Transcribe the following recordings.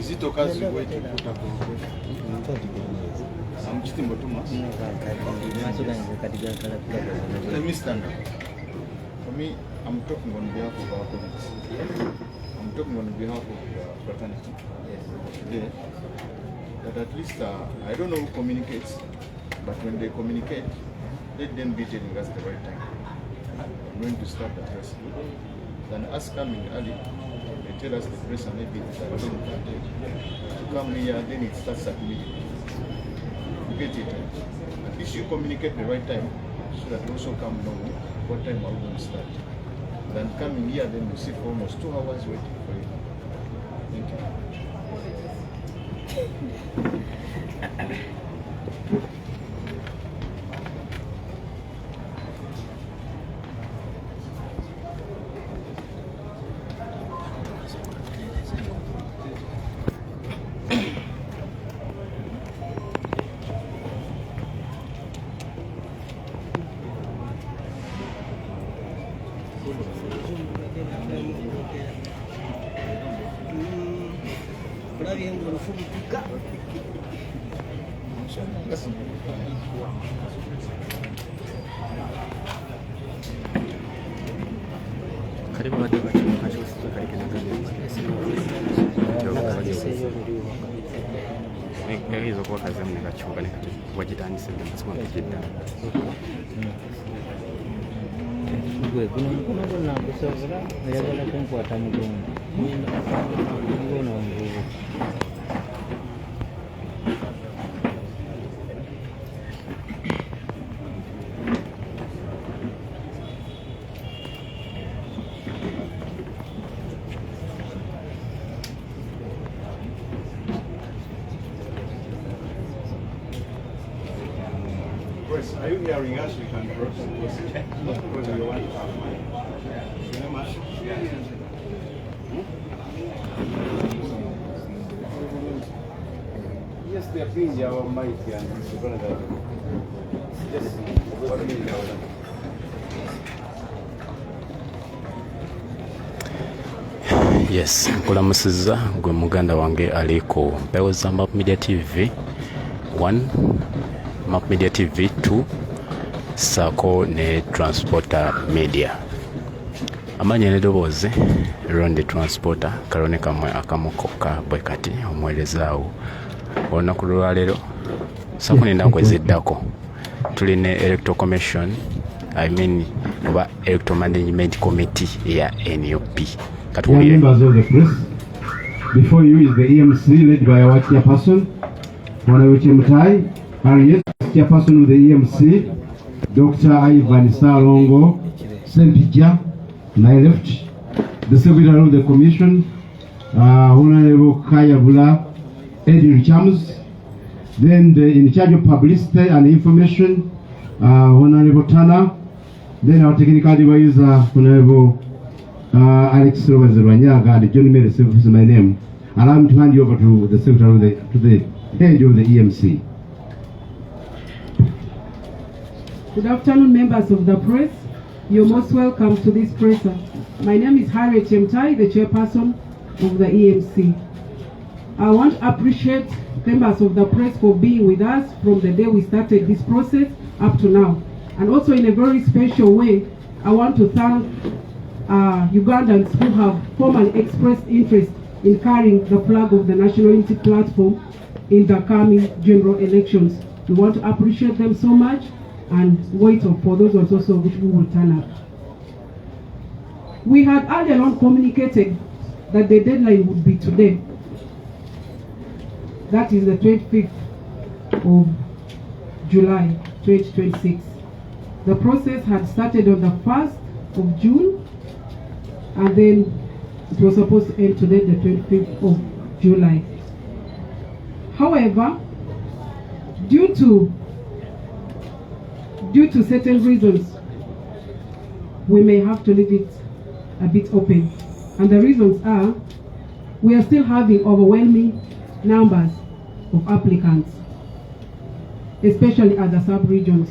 Is it okay to wait to put up? I'm just about 2 months. Let me stand up. For me, I'm talking on behalf of our colleagues. I'm talking on behalf of the fraternity. Today, that at least, I don't know who communicates, but when they communicate, let them be telling us the right time. I'm going to start the press. Then us coming early, they tell us the press and maybe it's a long time. To come here, then it starts at midnight. You get it? At least you communicate the right time, so that you also come know what time are we going to start. Then coming here, then you sit for almost 2 hours waiting for you. Thank you. Are you hearing us? We can proceed. Because you want to have money. Yes, they are being our mighty and yes, what do you know? Yes, nkulamusiza gwe muganda wange aliko bewoza Map Media TV 1, Map Media TV 2, Sako ne Transporter Media. Amanya nedoboze Ronde Transporter kaloneka mwe akamukoka bwekati omwelezaawo olunaku lwaleero Sako nenda kweziddako tuline Electoral Commission oba Electoral Management Committee ya NUP. Members of the press, before you is the EMC led by our chairperson, Abanaweebwa, Harriet, chairperson of the EMC, Dr. Ivan Salongo, Sempija, my left, the secretary of the commission, Honorable Kayabula, Eddie Chams, then the in charge of publicity and information, Honorable Tana, then our technical advisor, Honorable Alex Robanzerwanyaga, the John Mary is my name. Allow me to hand you over to the secretary of the head of the EMC. Good afternoon, members of the press. You're most welcome to this presser. My name is Harriet Chemtai, the chairperson of the EMC. I want to appreciate members of the press for being with us from the day we started this process up to now. And also in a very special way, I want to thank Ugandans who have formally expressed interest in carrying the flag of the National Unity Platform in the coming general elections. We want to appreciate them so much and wait for those ones also which we will turn up. We had earlier on communicated that the deadline would be today. That is the 25th of July 2026. The process had started on the 1st of June, and then it was supposed to end today, the 25th of July. However, due to certain reasons, we may have to leave it a bit open. And the reasons are, we are still having overwhelming numbers of applicants, especially at the sub-regions.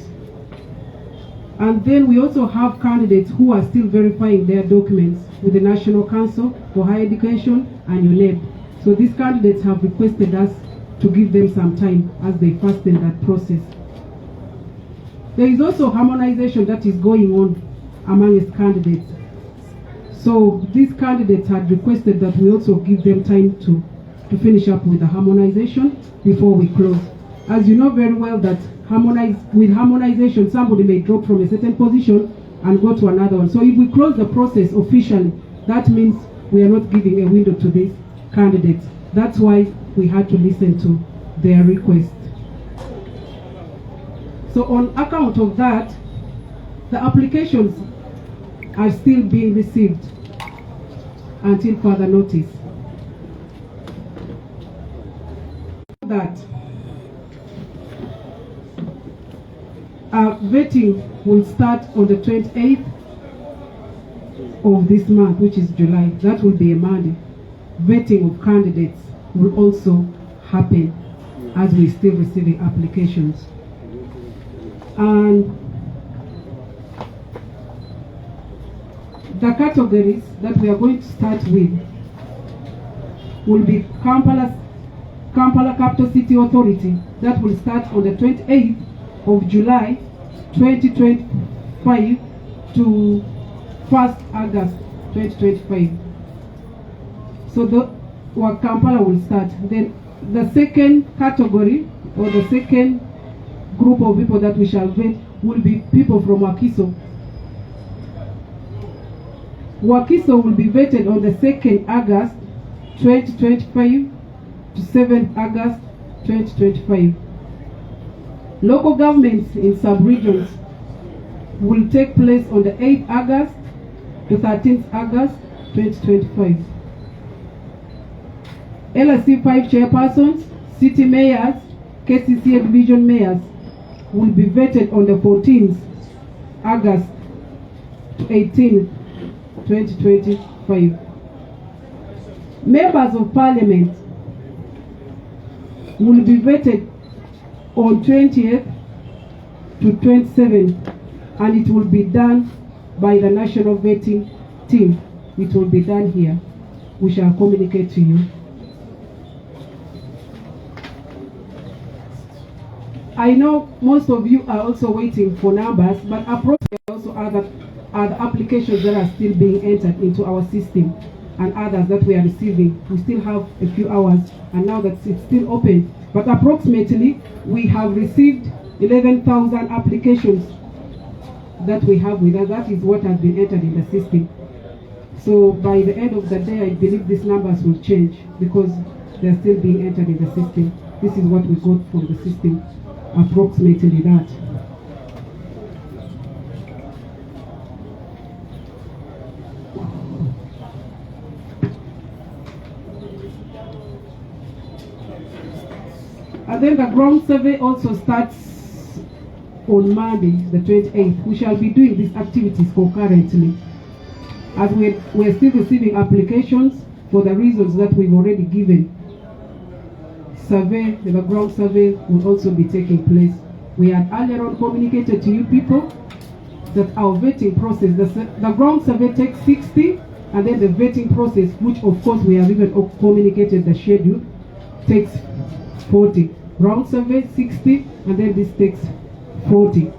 And then we also have candidates who are still verifying their documents with the National Council for Higher Education and UNEP. So these candidates have requested us to give them some time as they fasten that process. There is also harmonization that is going on amongst candidates. So these candidates had requested that we also give them time to finish up with the harmonization before we close. As you know very well that with harmonization, somebody may drop from a certain position and go to another one. So if we close the process officially, that means we are not giving a window to these candidates. That's why we had to listen to their request. So on account of that, the applications are still being received until further notice. That vetting will start on the 28th of this month, which is July. That will be a Monday. Vetting of candidates will also happen as we're still receiving applications. And the categories that we are going to start with will be Kampala Capital City Authority. That will start on the 28th of July 2025 to 1st August 2025. So the Kampala will start. Then the second category, or the second group of people that we shall vet, will be people from Wakiso. Wakiso will be vetted on the 2nd August 2025 to 7th August 2025. Local governments in sub-regions will take place on the 8th August to 13th August 2025. LSC 5 chairpersons, city mayors, KCCA division mayors will be vetted on the 14th August to 18th 2025. Members of Parliament will be vetted on 20th to 27th, and it will be done by the national vetting team. It will be done here. We shall communicate to you. I know most of you are also waiting for numbers, but approximately also other applications that are still being entered into our system and others that we are receiving. We still have a few hours, and now that it's still open, but approximately we have received 11,000 applications that we have with us. That is what has been entered in the system. So by the end of the day, I believe these numbers will change because they're still being entered in the system. This is what we got from the system, approximately that. And then the ground survey also starts on Monday, the 28th. We shall be doing these activities concurrently, as we're still receiving applications for the reasons that we've already given. Survey, the ground survey will also be taking place. We had earlier on communicated to you people that our vetting process, the ground survey takes 60, and then the vetting process, which of course we have even communicated the schedule, takes 40. Ground survey 60, and then this takes 40.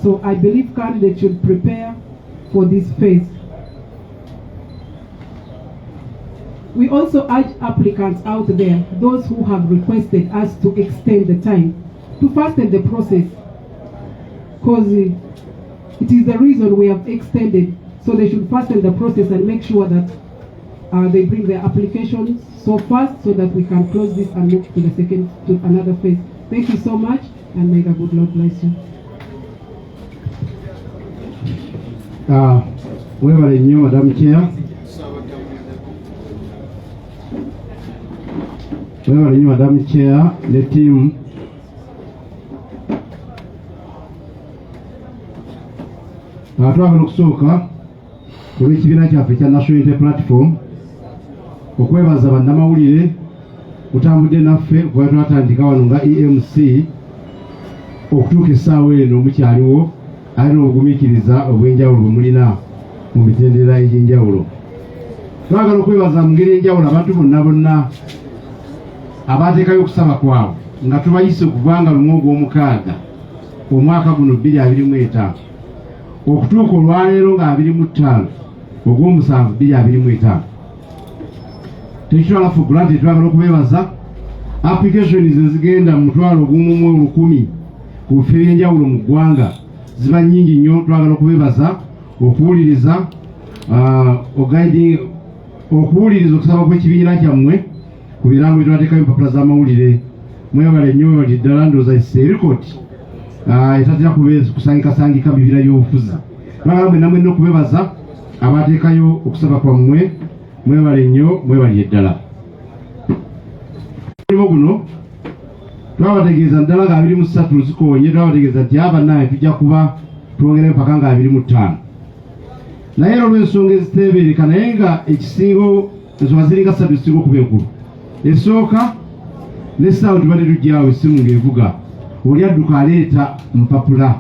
So I believe candidates should prepare for this phase. We also urge applicants out there, those who have requested us to extend the time, to fasten the process, because it is the reason we have extended. So they should fasten the process and make sure that they bring their applications so fast so that we can close this and move to another phase. Thank you so much, and may the good Lord bless you. Webale nnyo Madam Chair. Webale nnyo Madam Chair ne team. Twagala okusooka olw'ekibiina kyaffe kya National Unity Platform okwebaza bannamawulire kutambudde naffe kuba twatandika wano nga EMC okutuuka essaawa eno mukyaliwo alina obugumiikiriza obw'enjawulo bwe mulina mu mitendera egy'enjawulo. twagala okwebaza mu ngeri enjawulo abantu bonna abateekayo okusaba kwabwe nga tubayise okuvanga 1 Ogw'omukaaga omwaka guno 2025 okutuuka olwaleero nga 25 Ogw'omusanvu 2025. Tekitwala for granted, twagala okubeebaza applications ezigenda mu 1,110 ku bifo ebyenjawulo mu ggwanga ziba nnyingi nnyo. Twagala okubeebaza okuwuliriza okuwuliriza okusaba kw'ekibiina kyammwe ku birango bye twateekayo empapula z'amawulire. Mwebale nnyo, mwebale ddala, ndowooza erikoti etatera kusangikasangika bibira by'obufuzi. Twagala mwenna mwenna okubeebaza abateekayo okusaba kwammwe. Mwebale nnyo, mwebale ddala. Mulimu guno twabategeeza ddala nga 23 zikoonye, twabategeeza nti abanaye tujja kuba twongera empaka nga 25. Naye olw'ensonga eziteebereka naye nga ekisingo ensonga ziringa 3 zisinga okuba enkulu. Esooka n'essaawa tubadde tujjaawo essimu ng'evuga oli adduka aleeta mpapula.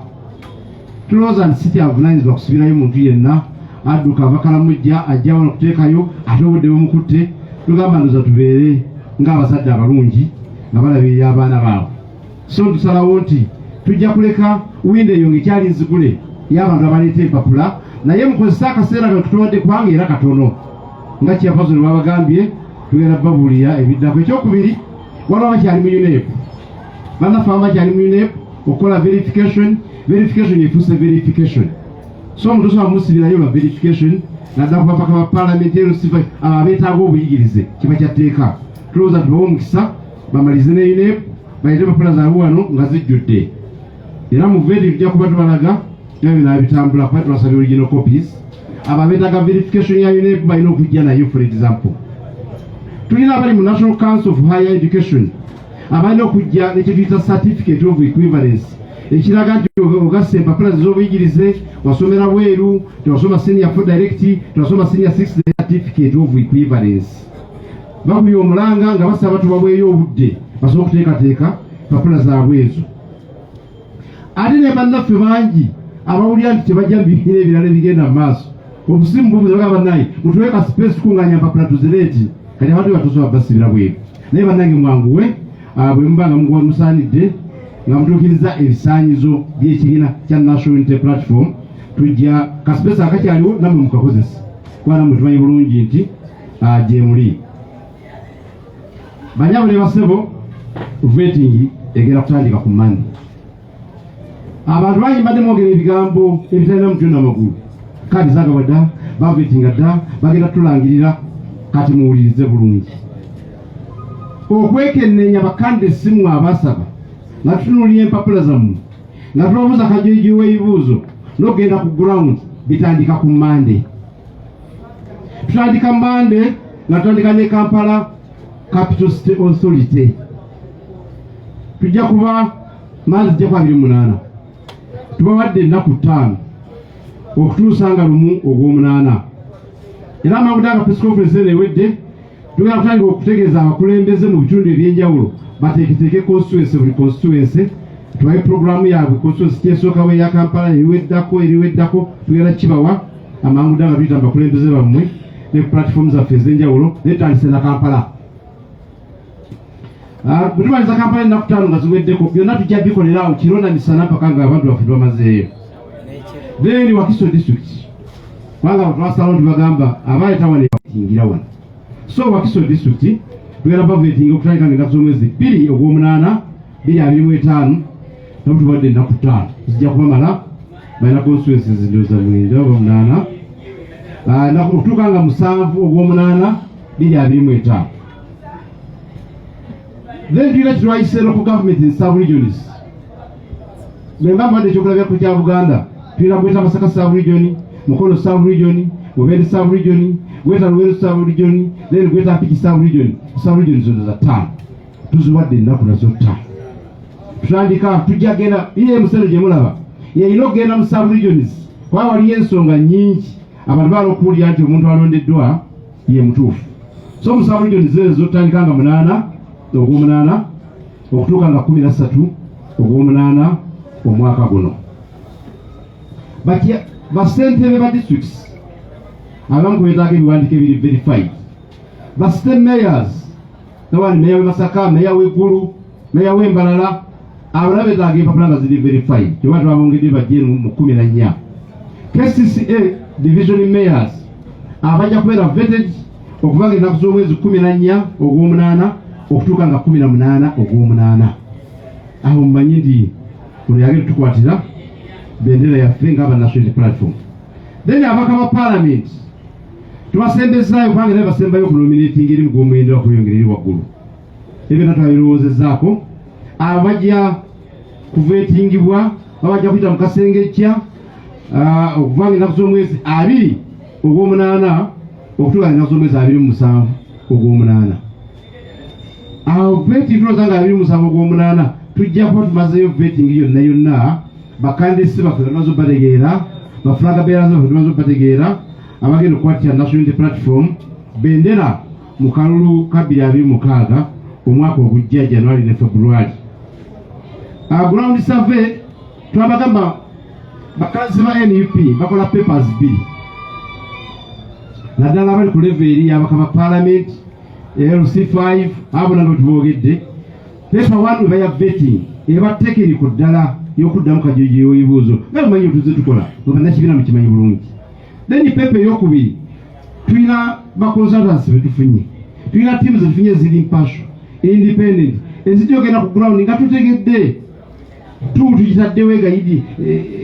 Tulowooza nti si kyavunaanyizibwa kusibirayo muntu yenna adduka Abakalamujja ajja wano okuteekayo ate obudde bumukutte. Tugamba ndoza tubeere ng'abazadde abalungi nga balabirira abaana baabwe. So tusalawo nti tujja kuleka windo eyo ng'ekyali nzigule y'abantu abaleeta empapula, naye mukozesa akaseera kano tutuwadde kubanga era katono nga kyapazoni babagambye. Tugenda babuulira ebiddako. Ekyokubiri, waliwo bakyali mu UNEP, bannaffe bakyali mu UNEP okukola verification efuuse verification. So omuntu osobola musibirayo ba verification nadda ku bapaka ba parliament siva abeetaaga obuyigirize kiba kyatteeka. Tulowooza tubawe omukisa bamalize ne UNEP bayite empapula zaabwe wano nga zijjudde. Era mu veri tujja kuba tubalaga ebyo naabitambula kuba tubasabye original copies. Abo abeetaaga verification ya UNEP balina okujja nayo. For example, tulina abali mu National Council of Higher Education abalina okujja nekituyita certificate of equivalence ekiraga nti ogassa empapula z'obuyigirize, wasomera bweru, tewasoma senior 4 direct, tewasoma senior 6 certificate of equivalence. Bakubye omulanga nga basaba tubabweyo obudde basobola okuteekateeka empapula zaabwe ezo. Ate ne bannaffe bangi abawulira nti tebajja mu bibiina ebirala ebigenda mu maaso. Obusimu bubuze bagamba naye mutuwe ka space kunganya empapula tuzireeti kati abantu batosobola basibira bweru. Naye bannange mwanguwe bwe mubanga musaanidde nga mutuukiriza ebisaanyizo by'ekibiina kya National Unity Platform, tujja kasipesa akakyaliwo nammwe mukakozesa kuba nammwe tumanyi bulungi nti gye muli. Banyabule basebo, vetting egera kutandika ku Monday. Abantu bangi mbadde mwogera ebigambo ebitalina mutwe n'amagulu. Kkaadi zaagabwa dda, bavetinga dda, bagenda tulangirira, kati muwulirize bulungi. Okwekenneenya bakande essimu abasaba nga tutunuulira empapula zammwe nga tubabuuza kajeeji w'ebibuuzo n'okugenda ku ground bitandika ku Monday. Tutandika Monday nga tutandika ne Kampala Capital City Authority. Tujja kuba maazi tujja kuba 28. Tubawadde ennaku 5 okutuusa nga 1 Ogw'omunaana. Era amangu aga press conference ewedde tugenda kutandika okutegeeza abakulembeze mu bitundu ebyenjawulo bateeketeeke constituency tubaye programu yaabwe. Constituency kyesooka bwe ya Kampala eriweddako tugenda kibawa amangu aga tuyita abakulembeze bammwe ne platform zaffe ez'enjawulo netandise na Kampala. Bwe tumaliza Kampala ennaku 5 nga ziweddeko byonna tujja bikolerawo kiro na misana mpaka nga abantu baffe bamazeeyo. Then Wakiso district kubanga twasalawo tubagamba abaayita wano batingira wano. So Wakiso district tugenda bavetinga okutandika nga z'omwezi 2 Ogw'omunaana 2025 n'otuwadde ennaku 5 zijja kubamala balina constituencies ndowooza 9 Ogw'omunaana okutuuka nga 7 Ogw'omunaana 2025. Then tulina kitwayise local government in sub-regions. Bwemba mbadde ekyokulabirako kya Buganda tulina Bweta Masaka sub-region, Mukono sub-region, Mubende sub-region, Bweta Luweero sub-region, then Bweta Mpigi sub-region. Sub-region zonna za 5 tuziwadde ennaku nazo 5. Tutandika tujja genda iye museno gye mulaba yeyina okugenda mu sub-regions kuba waliyo ensonga nnyingi abantu bala okuwulira nti omuntu alondeddwa ye mutuufu. So mu sub-regions ezo tutandika nga 8 Ogw'omunaana okutuuka nga 13 Ogw'omunaana omwaka guno. Basentebe ba districts abamu kwetaaga ebiwandiiko ebiri verified. Ba state mayors, tewali meya w'e Masaka, meya w'Eggulu, meya w'e Mbarara, abalala beetaaga empapula nga ziri verified. Kyova twabongedde bajje mu 14. KCCA division mayors abajja kubeera vetted okuva nga ennaku z'omwezi 14 ogw'omunaana okutuuka nga 18 ogw'omunaana. Aho mumanyi nti kuno yagenda tukwatira bendera yaffe ng'aba national platform. Then abaka ba parliament tubasembezaayo kubanga naye basembayo okunominating eri mu gw'omwenda okuyongera eri waggulu. Ebyo natwabirowoozezaako abajja kuvetingibwa abajja kuyita mu kasengejja okuva nga ennaku z'omwezi 2 ogw'omunaana okutuuka nga ennaku z'omwezi 27 ogw'omunaana. Aho vetting tulooza nga 27 ogw'omunaana tujja kuba tumazeyo vetting yonna bakandisi baffe tumaze okubategeera, bafulaga beera zaffe tumaze okubategeera, abagenda okukwatira national unity platform bendera mu kalulu ka 2026 omwaka ogujja January ne February. Ground survey twabagamba bakazi ba NUP bakola papers 2 naddala abali ku level eri abaka ba parliament LC5 abo nabo tubogedde. Paper 1 baya vetting eba technical ddala y'okuddamu kajojo w'ebibuuzo nga mumanyi tuze tukola nga nakibina mu kimanyi bulungi. Then paper ey'okubiri tulina ba consultants betufunye, tulina teams zetufunye ziri impartial independent ezijja ogenda ku ground nga tutegedde tuyitaddewo egayidi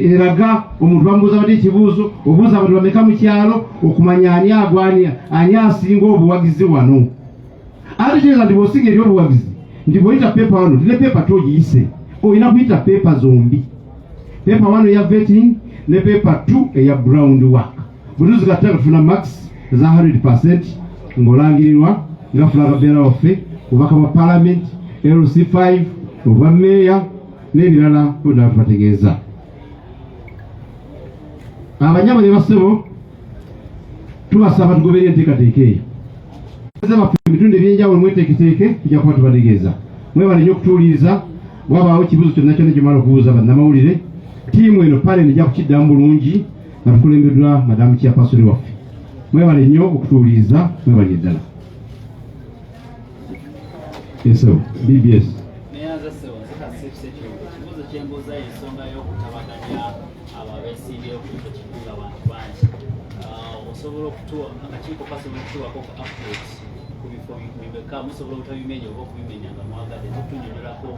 eraga omuntu bamubuuza bati ekibuuzo obuuza abantu bameka mu kyalo okumanya ani agwani ani asinga obuwagizi wano. Ate kitegeeza nti bw'osinga eri obuwagizi nti bw'oyita pepa wano tule pepa togiyise, oyina kuyita pepa zombi, pepa 1 eya vetting ne pepa 2 eya ground work. Bwe tuzigatta tufuna max za 100% ng'olangirirwa nga fulaga beera waffe obubaka bwa parliament LC5 obwa meya n'ebirala bonna tubategeeza. Abanyama ne basebo tubasaba tugoberere enteekateeka eyo. Ebitundu ebyenjawulo mweteeketeeke tujja kuba tubategeeza. Mwebale nnyo okutuuliriza, wabaawo ekibuuzo kyonna kyonna gyemala okubuuza bannamawulire. Ttiimu eno panel ejja kukiddamu bulungi nga tukulembeddwa madamu chairperson waffe. Mwebale nnyo okutuuliriza, mwebale ddala. Eso, BBS. Ekibuuzo kyembuuza ensonga y'okutabaganya ababeesimbyewo ku kifo kikulu abantu bangi. Osobola okutuwa akakiiko kasobola okutuwako ku update ku bifo bimeka musobola obutabimenya oba okubimenya nga mwagadde tutunyonyolako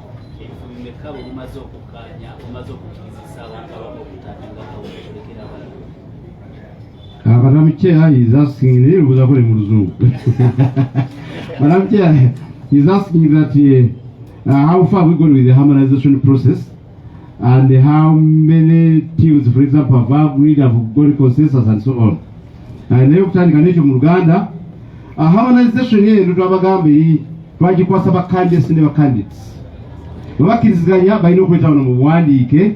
ebifo bimeka bwe mumaze okukkaanya mumaze okukkirizisa abantu abamu okutandika kawulekera abalala. Madam Chair is asking, Madam Chair is asking that how far we gone with the harmonization process and how many teams, for example, have agreed, have got consensus and so on. And then kutandika n'ekyo mu Luganda harmonization yeero twabagambe twagikwasa ba candidates ne ba candidates. Babakkiriziganya balina okuleeta wano mu buwandiike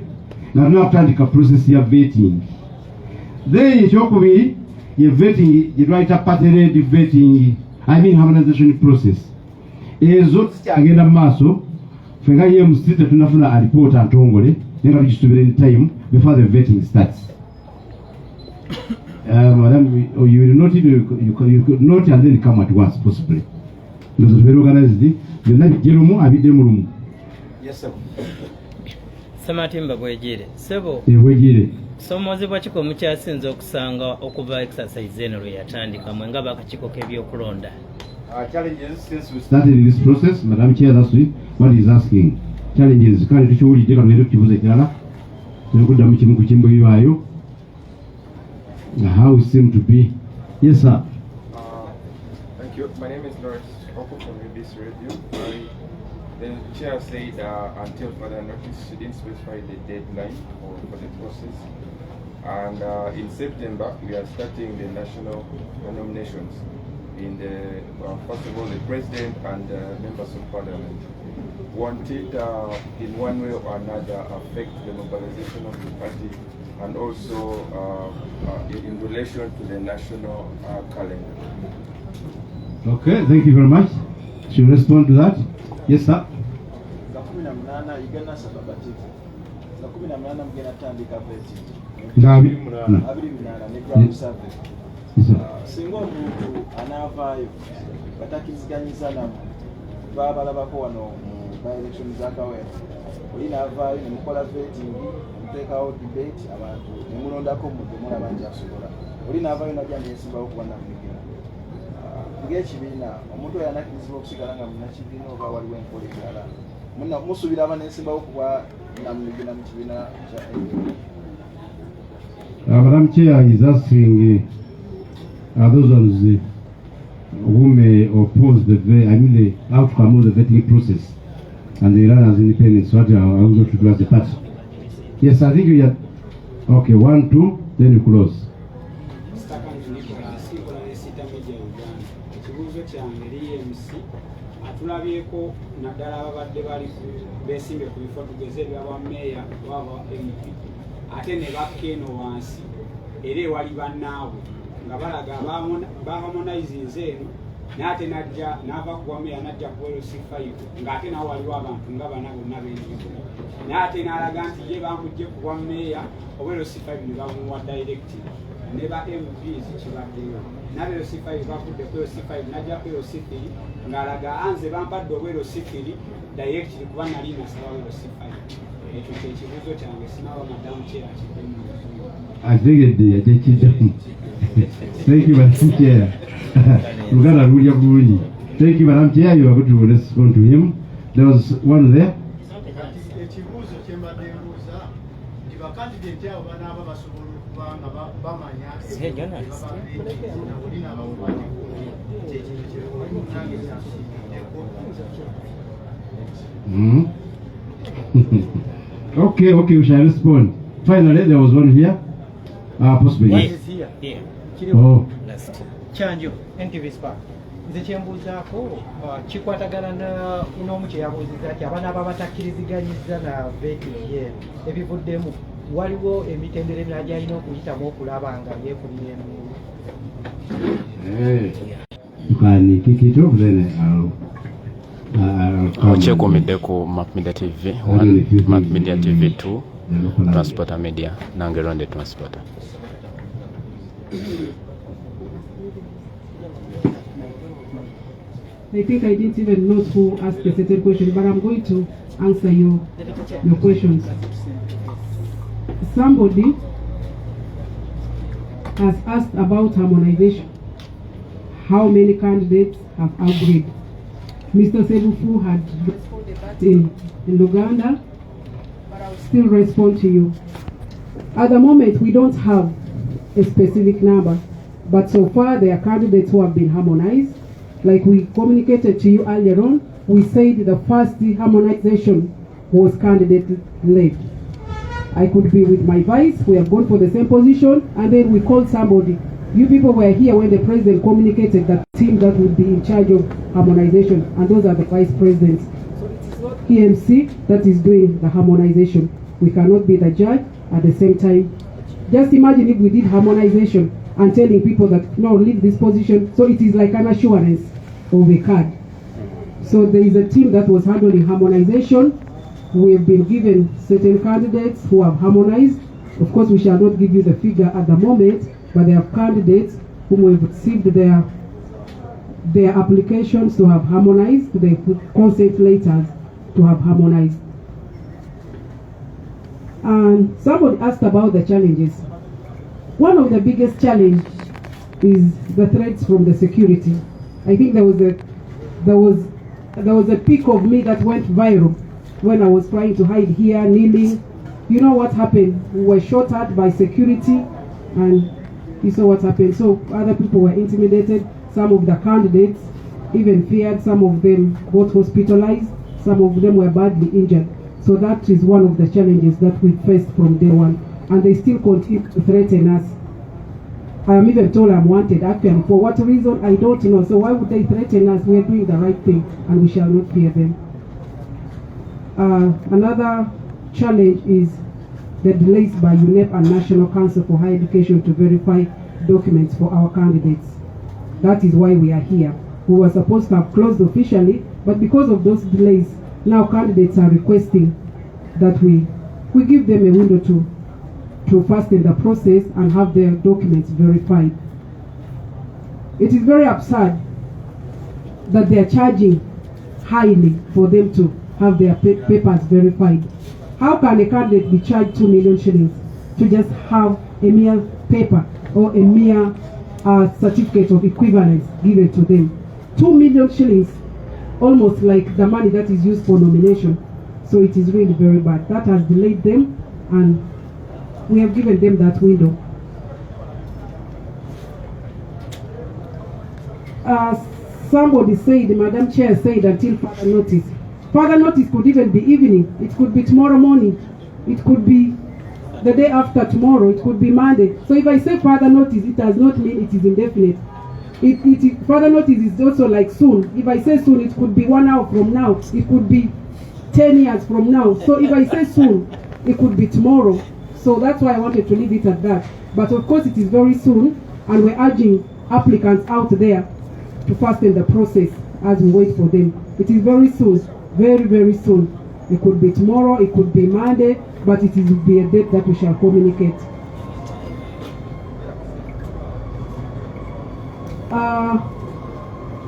nga tulina kutandika process ya vetting. Then ekyokubiri ye vetting gye twayita party-led vetting, I mean harmonization process. Ezo zikyagenda mu maaso, ffe nga EMC tetunafuna a report ntongole naye nga tukisubira in time before the vetting starts. Madam, you will not you could not and then come at once possibly. Because it's very organized. You're not Jerumu, I be Demurum. Yes, sir. Sematimba bwegire. Sebo. Bwegire. Somozebwa kiko mukyasinze okusanga okuva exercise eno lwe yatandika mwe nga bakakiiko k'ebyokulonda. Challenges since we started this process, Madam Chair, that's what he's asking. Challenges, kandi tukiwulidde kalwera okukibuuza ekirala. Okuddamu kimu ku kimbo bibaayo. How it seemed to be. Yes, sir. Thank you. My name is Lawrence Waako from UBC Radio. The chair said until further notice, she didn't specify the deadline for the process. And in September, we are starting the national nominations. In the first of all, the president and members of parliament. Want it in one way or another affect the mobilization of the party and also in relation to the national calendar. Okay, thank you very much. Should respond to that? Yes, sir. Singa omuntu anaavaayo batakkiriziganyizza nammwe babalabako wano mu by-election z'Akaweero oli naavaayo ne mukola vetting muteekawo debate abantu ne mulondako mudde mulaba nti asobola oli naavaayo najja neyesimbawo okuba namunigina ng'ekibiina omuntu oyo anakkirizibwa okusigala nga munnakibiina oba waliwo enkola endala musuubira aba nesimbawo okuba namunigina mu kibiina kya Madam Chair is asking those ones who may oppose the outcome of the vetting process and they run as independents. What are we going to do as a party? Yes, I think we are. Okay, 1, 2, then you close. Atulabyeko naddala ababadde bali beesimbe ku bifo tugeze ebyaba meeya waba NUP ate ne bakka eno wansi era ewali bannaabwe nga balaga baharmonizinze eno n'ate najja n'ava ku bwameeya najja ku LC5 ng'ate nawo waliwo abantu nga bana bonna b'enjiko n'ate n'alaga nti ye bamugye ku bwameeya oba LC5 ne bamuwa directive ne ba MPs kibaddeyo nabe LC5 bavudde ku LC5 najja ku LC3 ng'alaga anze bampadde obwa LC3 directive kuba nali nasaba LC5 ekyo kyekibuuzo kyange sinaba madamu Chair akiddemu. I think thank you, Madam Chair. Thank you, Madam Chair. You are going to respond to him. There was one there. Okay, we shall respond. Finally, there was one here. Possibly. One is here. Oh. Chanjo, NTV Spark. Nze kyembuuzaako kikwatagana n'omu kye yabuuziza nti abaana ababatakkiriziganyizza na vetting ebivuddemu waliwo emitendera emirala gy'alina okuyitamu okulaba nga yeefunira emirimu. You can kick it off, then I'll Chekomedde ku Map Media TV 1, Map Media TV 2, Transporter Media, Nangeronde Transporter. I think I didn't even know who asked a certain question, but I'm going to answer your questions. Somebody has asked about harmonization. How many candidates have agreed? Mr. Sebufu had responded that in Uganda, but I'll still respond to you. At the moment, we don't have a specific number, but so far there are candidates who have been harmonized. Like we communicated to you earlier on, we said the first harmonization was candidate-led. I could be with my vice, we have gone for the same position, and then we called somebody. You people were here when the president communicated that team that would be in charge of harmonization, and those are the vice presidents. So it is not EMC that is doing the harmonization. We cannot be the judge at the same time. Just imagine if we did harmonization and telling people that, no, leave this position. So it is like an assurance of a card. So there is a team that was handling harmonization. We have been given certain candidates who have harmonized. Of course, we shall not give you the figure at the moment, but there are candidates whom have received their applications to have harmonized, they put consent letters to have harmonized. And somebody asked about the challenges. One of the biggest challenges is the threats from the security. I think there was a pic of me that went viral when I was trying to hide here, kneeling. You know what happened? We were shot at by security, and you saw what happened. So other people were intimidated. Some of the candidates even feared. Some of them got hospitalized. Some of them were badly injured. So that is one of the challenges that we faced from day one. And they still continue to threaten us. I am even told I'm wanted. Actually, for what reason, I don't know. So why would they threaten us? We are doing the right thing, and we shall not fear them. Another challenge is the delays by UNEP and National Council for Higher Education to verify documents for our candidates. That is why we are here. We were supposed to have closed officially, but because of those delays, now candidates are requesting that we give them a window to fasten the process and have their documents verified. It is very absurd that they are charging highly for them to have their papers verified. How can a candidate be charged 2 million shillings to just have a mere paper or a mere certificate of equivalence given to them? 2 million shillings, almost like the money that is used for nomination. So it is really very bad. That has delayed them, and we have given them that window. Somebody said, Madam Chair said, until further notice. Further notice could even be evening. It could be tomorrow morning. It could be the day after tomorrow. It could be Monday. So if I say further notice, it does not mean it is indefinite. Further notice is also like soon. If I say soon, it could be 1 hour from now. It could be 10 years from now. So if I say soon, it could be tomorrow. So that's why I wanted to leave it at that. But of course it is very soon, and we're urging applicants out there to fasten the process as we wait for them. It is very soon, very, very soon. It could be tomorrow, it could be Monday, but it will be a date that we shall communicate.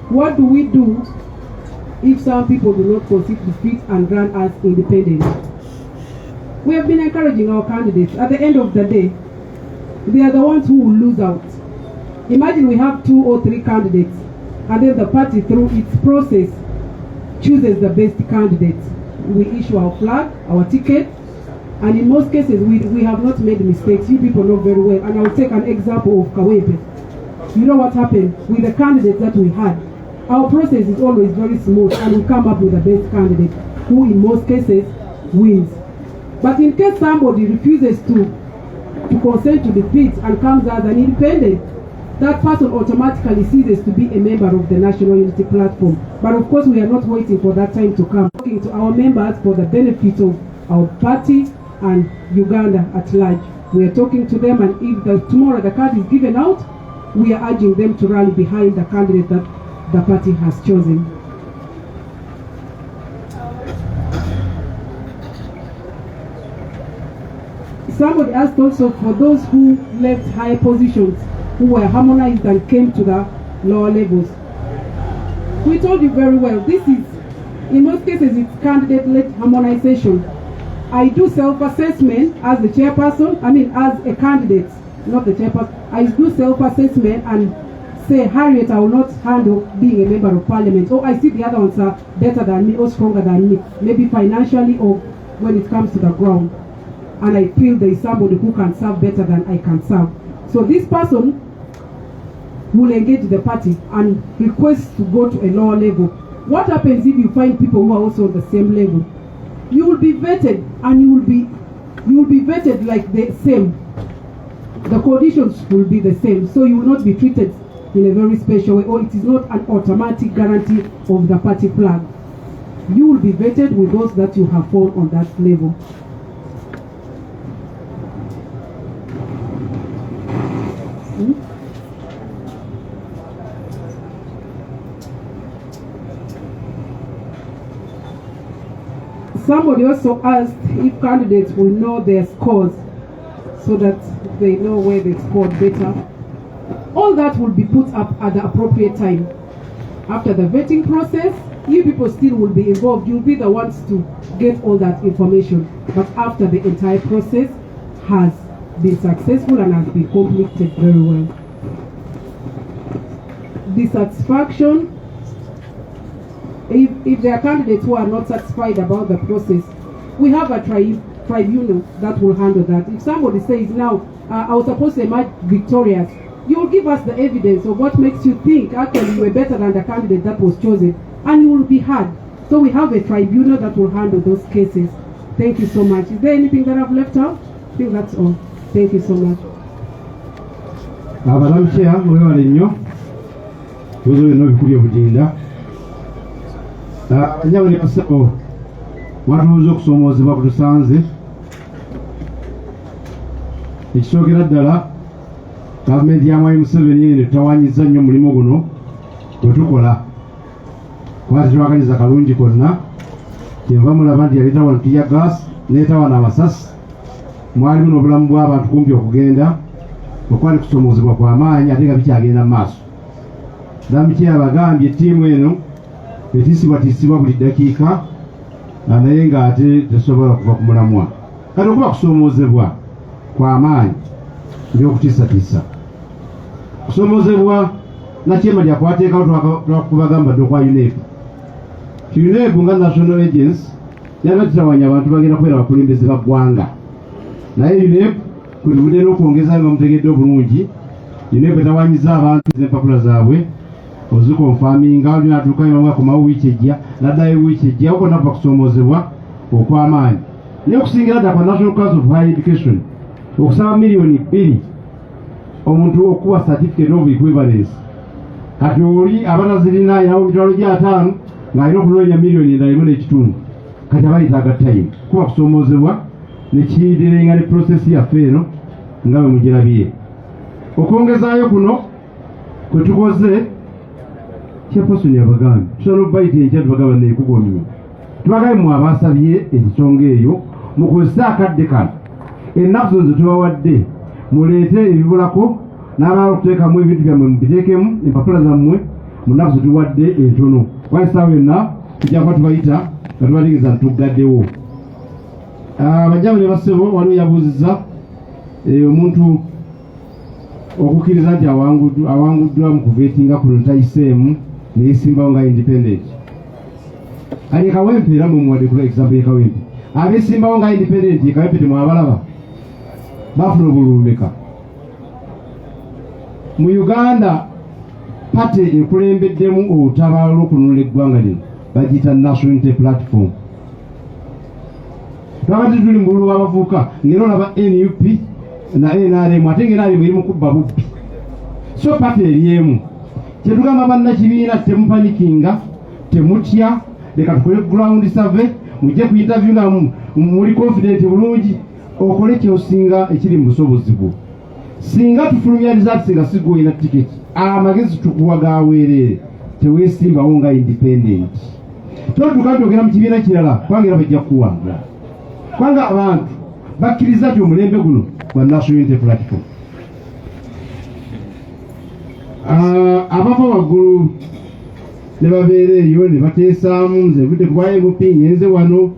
What do we do if some people do not concede defeat and run as independent? We have been encouraging our candidates. At the end of the day, they are the ones who will lose out. Imagine we have 2 or 3 candidates, and then the party, through its process, chooses the best candidate. We issue our flag, our ticket, and in most cases we have not made mistakes. You people know very well. And I will take an example of Kawepe. You know what happened with the candidates that we had. Our process is always very smooth, and we come up with the best candidate, who in most cases wins. But in case somebody refuses to consent to defeat and comes as an independent, that person automatically ceases to be a member of the National Unity Platform. But of course, we are not waiting for that time to come. Talking to our members for the benefit of our party and Uganda at large. We are talking to them, and if tomorrow the card is given out, we are urging them to rally behind the candidate that the party has chosen. Somebody asked also for those who left higher positions, who were harmonized and came to the lower levels. We told you very well, this is, in most cases, it's candidate-led harmonization. I do self-assessment as the chairperson, as a candidate, not the chairperson. I do self-assessment and say, Harriet, I will not handle being a member of parliament. Or I see the other ones are better than me or stronger than me, maybe financially or when it comes to the ground. And I feel there is somebody who can serve better than I can serve. So this person will engage the party and request to go to a lower level. What happens if you find people who are also on the same level? You will be vetted, and you will be vetted like the same. The conditions will be the same, so you will not be treated in a very special way, or it is not an automatic guarantee of the party flag. You will be vetted with those that you have found on that level. Somebody also asked if candidates will know their scores so that they know where they scored better. All that will be put up at the appropriate time. After the vetting process, you people still will be involved. You'll be the ones to get all that information. But after the entire process has been successful and has been completed very well. Dissatisfaction. If there are candidates who are not satisfied about the process, we have a tribunal that will handle that. If somebody says, now, I was supposed to emerge victorious, you will give us the evidence of what makes you think actually you were better than the candidate that was chosen, and you will be heard. So we have a tribunal that will handle those cases. Thank you so much. Is there anything that I've left out? I think that's all. Thank you so much. Madam Chair, abanyabuli basabo mwatuuza okusomoozebwa ku tusanze ekisookera ddala gavumenti ya Mwai Museveni eno tutawaanyiza nnyo omulimu guno gwe tukola kuba tetwakaliza kalungi konna kyenva mulaba nti yaleeta wano tiya gaasi neeta wano amasasi mwalimu n'obulamu bw'abantu kumpi okugenda okuba ne kusomoozebwa kw'amaanyi ate nga bikyagenda mu maaso Damiki abagambye ttiimu eno etisibwatisibwa buli ddakiika naye ng'ate tesobola kuva ku mulamwa. Kati okuba kusoomoozebwa kw'amaanyi ebyokutiisatiisa. Kusoomoozebwa nakyema lyakwateekawo twakubagamba dde okwa UNEP. UNEP nga National Agency yaba kitawanya abantu bagenda kubeera abakulembeze ba ggwanga. Naye UNEP kulivudde n'okwongezaayo nga mutegedde obulungi, UNEP etawanyiza abantu n'empapula zaabwe ozikonfaminga oli natuukayo mangu akomawo wiiki ejja naddayo wiiki ejja oko nava kusoomoozebwa okw'amaanyi. Naye okusingira ddala kwa National Council of Higher Education okusaba $2 million omuntu okuwa certificate of equivalence. Kati oli abatazirina ayinawo emitwalo gya5 ng'alina okunoonya $1.1 kati abayitaaga time. Kuba kusoomoozebwa nekiyidirenga ne process yaffe eno nga bwe mugirabye. Okwongezaayo kuno kwe tukoze Chairperson yabagambye tusobola okubayita enkya tubagamba neekugomya. Tubagambye mu abasabye ensonga eyo mukozese akadde kano ennaku zino zetubawadde muleete ebibulako n'abalala okuteekamu ebintu byammwe mubiteekemu empapula zammwe mu nnaku zetuwadde entono. Wali saawa yonna tujja kuba tubayita nga tubategeeza nti tuggaddewo. Bajjabe ne bassebo waliwo yabuuzizza omuntu okukkiriza nti awanguddwa mu kuveetinga kuno tayiseemu neyesimbawo nga independent. Ali Kawempe era mumuwadde kula example Kawempe. Abeesimbawo nga independent Kawempe temwabalaba bafuna obulumeka. Mu Uganda pate ekulembeddemu olutabaalo olw'okununula eggwanga lino bagiyita National Unity Platform. Twabadde tuli mu bululu bw'abavubuka ng'era olaba NUP na NRM ate ng'NRM eri mu kubba bubbi. So pate eryemu kyetugamba bannakibiina temupanikinga temutya leka tukole ground survey mujje ku interview nga muli confident bulungi okole kyosinga ekiri mu busobozi bwo. Singa tufulumya results nga sigwoyina tiketi amagezi tukuwa gaweerere teweesimbawo nga independent. Totuka byogera mu kibiina kirala kubanga era bajja kukuwanga kubanga abantu bakkiriza nti omulembe guno gwa National Unity Platform. Abava waggulu ne babeera eyo ne bateesaamu nze budde kuba NUP nyenze wano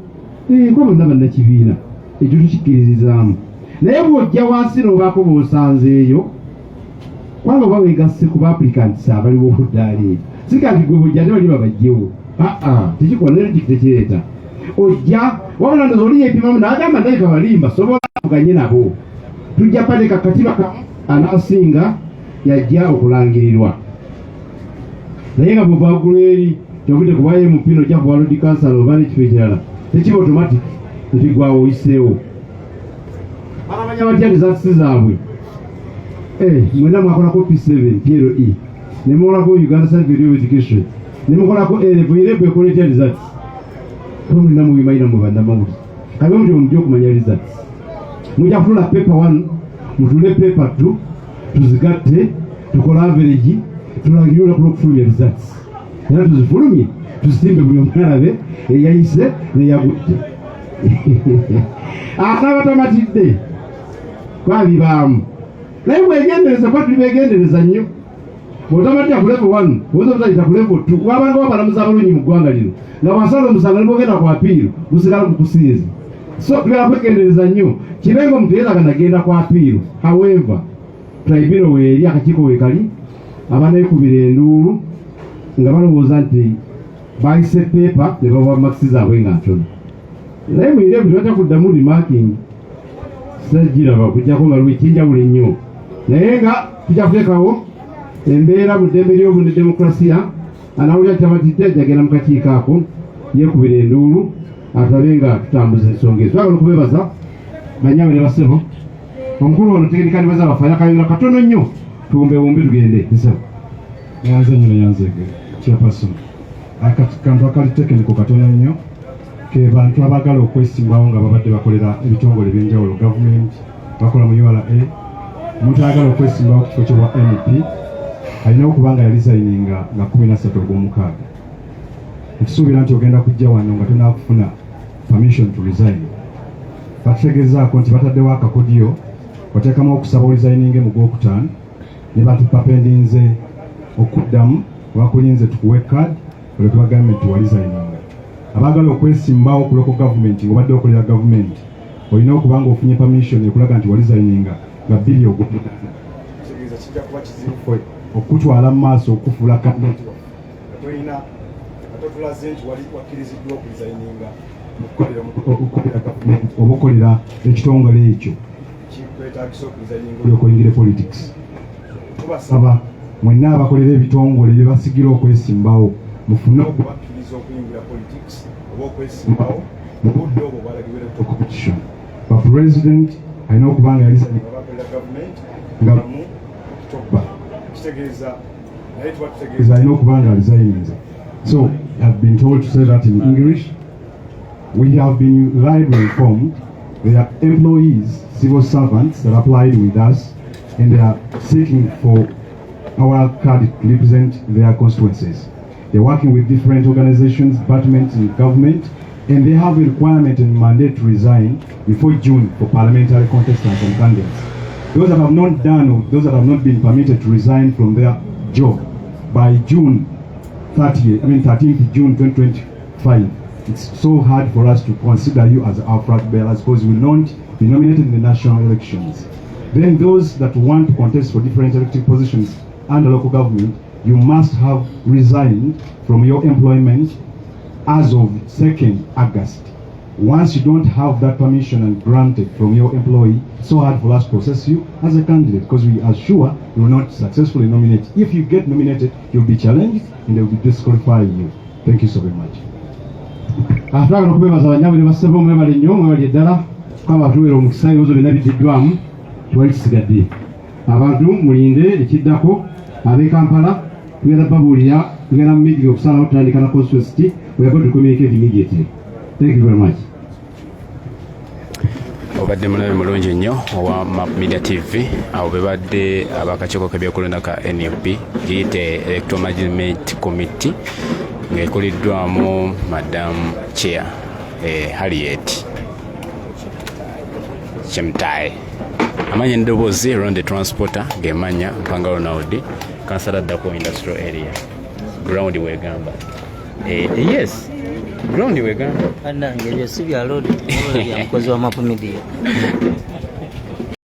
ko bonna bannakibiina ekyo tukikkiririzaamu. Naye bw'ojja wansi n'obaako bw'osanzeeyo kubanga oba weegasse ku baapplicants abaliwo okuddaali si kanti gwe bw'ojja ate bali babajjewo tekikola nero tekitekireeta ojja wabula ndoza oli yeepimamu n'agamba naye kabalimba sobola kuganye nabo tujja paleka katiba anaasinga yajja okulangirirwa. Naye nga bw'ova waggulu eri kyobudde kubayo mupino ojja kuba lodi kansala oba n'ekifo ekirala tekiba automatic nti gwawo oyiseewo. Baramanya batya results zaabwe. Mwena mwakolako P7 PLE ne mukolako Uganda Certificate of Education ne mukolako A-level ekola etya results. Mulina mubimayina mu bandamawuzi kabe mutyo mujja okumanya results. Mujja kutula paper 1 mutule paper 2 tuzigatte tukola average tulangirira olwakula okufulumya results era tuzifulumye tuzitimbe buli omwalabe eyayise neyagudde. N'abatamatidde twabibaamu naye bwegendereza kuba tuli begendereza nnyo. Bw'otamatya ku level 1 bwoza butayita ku level 2 wabanga wabalamuza abalungi mu ggwanga lino nga bwasala omusango nibwogenda ku apiiru gusigala ku kusinza. So tugenda kwegendereza nnyo kibenga omuntu yeetaga nagenda ku apiiru. However tribunal weeri akakiiko weekali abaneekubira enduulu nga balowooza nti bayise pepa ne bawa makisi zaabwe nga ntono. Naye mwire bwe tubata kuddamu remarking sagiraba okujjako nga lwekinjawulo ennyo naye nga tujja kuteekawo embeera mu ddembe ly'obu ne demokulasiya anawulira kitamatidde ajjagenda mu kakiiko ako yeekubira enduulu atabe nga tutambuza ensonga ezo. Twagala okubeebaza banyaawe ne bassebo omukulu ono tegenika nibaza bafanya kayunga katono nnyo tuwumbewumbe tugende nsebo. Yanze nnyo yanze Chairperson kantu akali tekiniko katono nnyo ke bantu abagala okwesimbawo nga babadde bakolera ebitongole ebyenjawulo gavumenti bakola mu URA omuntu ayagala okwesimbawo ku kifo ky'obwa NUP alina okuba nga yalisayininga nga 13 ogw'omukaaga. Ekisuubira nti ogenda kujja wano nga tonaakufuna permission to resign. Batutegezaako nti bataddewo akakodyo wateekamu okusaba olisayininge mu Gwokutaano ne batupapendinze okuddamu bakulinze tukuwe kkaadi olwo tubagambye tuwalizayininga abaagala okwesimbawo ku local government ng'obadde okolera gavumenti olina okuba nga ofunye permission ekulaga nti walizayininga nga bbiri ogukitegeeza kijja kuba kizibu okutwala mu maaso okufuula kandidate tolina atotulaze nti wali wakkiriziddwa okulizayininga okukolera gavumenti oba okolera ekitongole ekyo kikwetagisa okulizayininga olyoka oyingire politics tubasaba mwenna abakolera ebitongole bye basigira okwesimbawo mufune okubakkiriza okuyingira politics oba okwesimbawo mu budde obwo bwalagibwa electoral competition bapresident alina okuba nga yalizayininga bakolera gavumenti nga mu October kitegeeza naye tubatutegeeza alina okuba nga alizayininze. So I've been told to say that in English. We have been reliably informed there are employees, civil servants that applied with us and they are seeking for our card to represent their constituencies. They're working with different organizations, departments in government, and they have a requirement and mandate to resign before June for parliamentary contestants and candidates. Those that have not done or those that have not been permitted to resign from their job by June 13th June 2025. It's so hard for us to consider you as our flag bearers because you will not be nominated in the national elections. Then those that want to contest for different elected positions under local government, you must have resigned from your employment as of 2nd August. Once you don't have that permission and granted from your employee, it's so hard for us to process you as a candidate because we are sure you will not successfully nominate. If you get nominated, you'll be challenged and they will be disqualifying you. Thank you so very much. Atwagala okubebaza abanyabule basebo mwebale nnyo mwebale ddala kwaba tuwera omukisa ebibuzo byonna biddwamu twali kisigadde abantu mulinde ekiddako ab'e Kampala tugenda babuulira tugenda mu meeting okusalawo tutandika na constituency we are going to communicate immediately. Thank you very much. obadde mulabe mulungi nnyo owa Map Media TV abo bebadde abakakiiko k'ebyokulonda ka NUP giyite Electoral Management Committee ng'ekuliddwamu Madam Chair Harriet Chemtai amanya eddoboozi Ronde Transporter ng'emanya Mpanga Ronald kansala addako industrial area ground wegamba yes ground wegamba anange ebyo si bya load bya mukozi wa Map Media